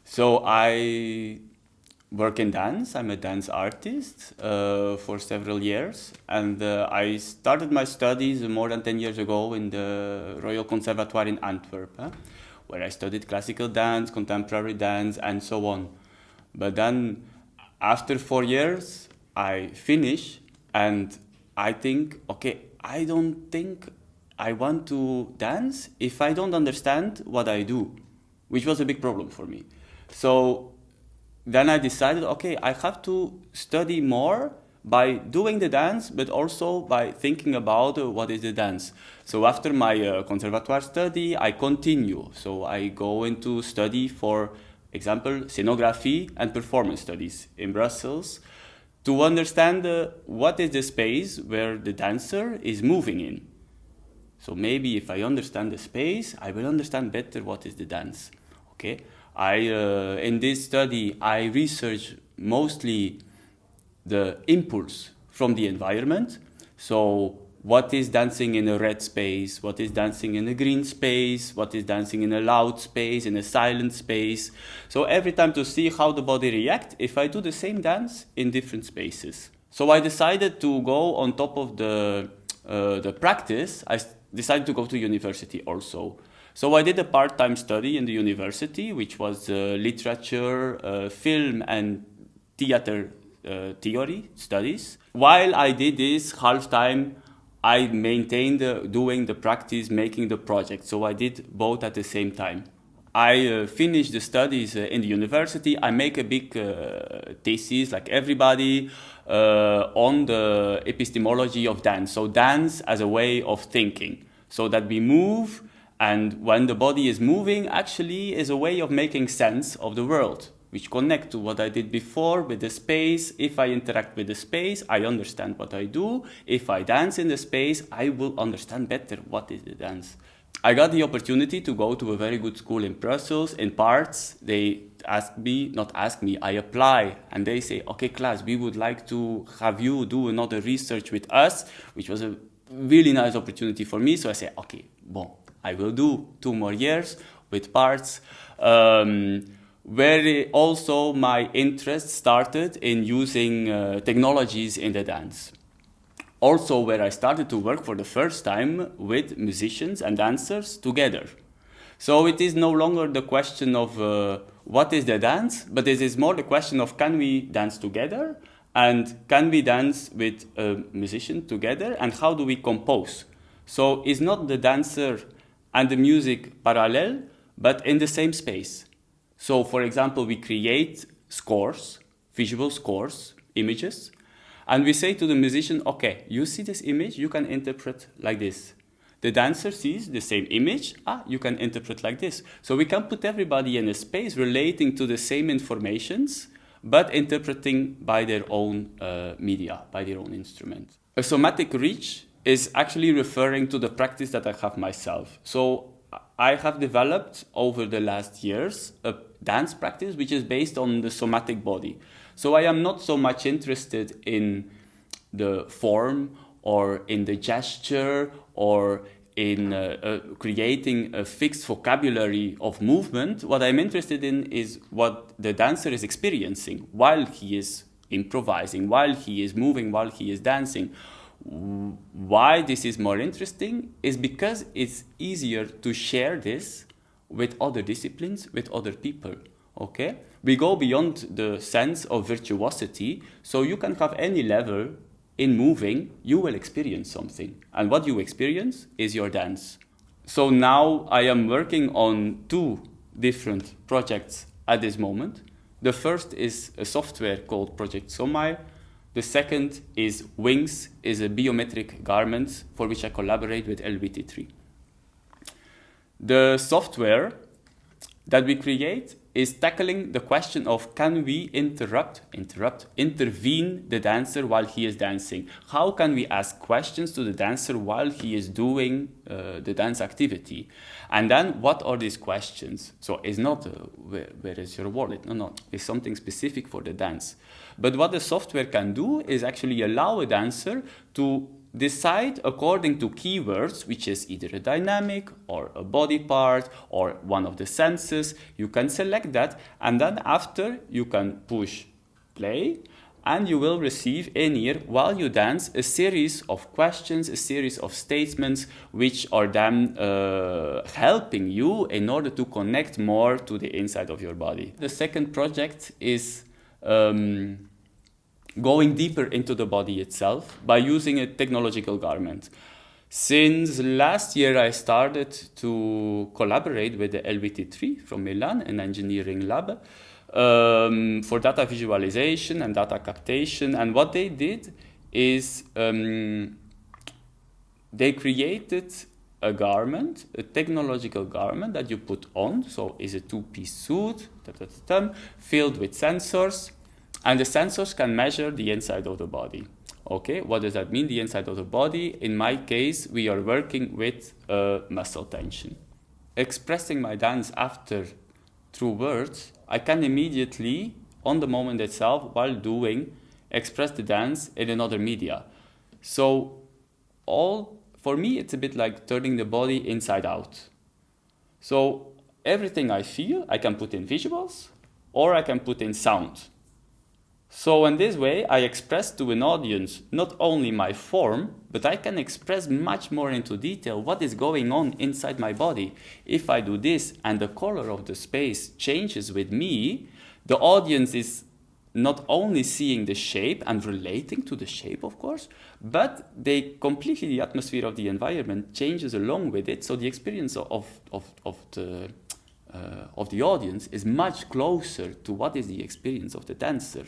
So I work in dance. I'm a dance artist for several years, and I started my studies more than 10 years ago in the Royal Conservatoire in Antwerp, where I studied classical dance, contemporary dance, and so on. But then, after 4 years, I finish, and I think, okay, I don't think I want to dance if I don't understand what I do, which was a big problem for me. So then I decided, okay, I have to study more by doing the dance, but also by thinking about what is the dance. So after my conservatoire study, I continue. So I go into study, for example, scenography and performance studies in Brussels to understand what is the space where the dancer is moving in. So maybe if I understand the space, I will understand better what is the dance. Okay, in this study I research mostly the impulse from the environment. So what is dancing in a red space? What is dancing in a green space? What is dancing in a loud space? In a silent space? So every time to see how the body reacts if I do the same dance in different spaces. So I decided to go on top of the practice. I decided to go to university also. So I did a part-time study in the university, which was literature, film and theater theory studies. While I did this half-time, I maintained doing the practice, making the project. So I did both at the same time. I finished the studies in the university. I make a big thesis, like everybody, on the epistemology of dance. So dance as a way of thinking, so that we move, and when the body is moving, actually is a way of making sense of the world, which connect to what I did before with the space. If I interact with the space, I understand what I do. If I dance in the space, I will understand better what is the dance. I got the opportunity to go to a very good school in Brussels. In parts, they I apply, and they say, okay, Klaas, we would like to have you do another research with us, which was a really nice opportunity for me. So I say, okay, bon, I will do 2 more years with parts. Where also my interest started in using technologies in the dance. Also where I started to work for the first time with musicians and dancers together. So it is no longer the question of what is the dance, but it is more the question of, can we dance together, and can we dance with a musician together, and how do we compose? So it's not the dancer and the music parallel, but in the same space. So for example, we create scores, visual scores, images, and we say to the musician, okay, you see this image, you can interpret like this. The dancer sees the same image, you can interpret like this. So we can put everybody in a space relating to the same informations, but interpreting by their own media, by their own instrument. A somatic reach is actually referring to the practice that I have myself. So I have developed over the last years a dance practice which is based on the somatic body. So I am not so much interested in the form or in the gesture or in creating a fixed vocabulary of movement. What I'm interested in is what the dancer is experiencing while he is improvising, while he is moving, while he is dancing. Why this is more interesting is because it's easier to share this with other disciplines, with other people. Okay? We go beyond the sense of virtuosity, so you can have any level in moving, you will experience something. And what you experience is your dance. So now I am working on 2 different projects at this moment. The first is a software called Project Somai. The second is Wings, is a biometric garment for which I collaborate with LBT3. The software that we create is tackling the question of, can we intervene the dancer while he is dancing? How can we ask questions to the dancer while he is doing the dance activity? And then what are these questions? So it's not where is your wallet? No, it's something specific for the dance. But what the software can do is actually allow a dancer to decide according to keywords, which is either a dynamic or a body part or one of the senses. You can select that, and then after you can push play, and you will receive in here, while you dance, a series of questions, a series of statements, which are then helping you in order to connect more to the inside of your body. The second project is going deeper into the body itself by using a technological garment. Since last year, I started to collaborate with the LVT3 from Milan, an engineering lab, for data visualization and data captation. And what they did is they created a garment, a technological garment that you put on. So it's a two-piece suit, filled with sensors. And the sensors can measure the inside of the body. Okay, what does that mean, the inside of the body? In my case, we are working with muscle tension. Expressing my dance after through words, I can immediately, on the moment itself, while doing, express the dance in another media. So for me, it's a bit like turning the body inside out. So everything I feel, I can put in visuals, or I can put in sound. So in this way, I express to an audience not only my form, but I can express much more into detail what is going on inside my body. If I do this and the color of the space changes with me, the audience is not only seeing the shape and relating to the shape, of course, but the atmosphere of the environment changes along with it. So the experience of the audience is much closer to what is the experience of the dancer.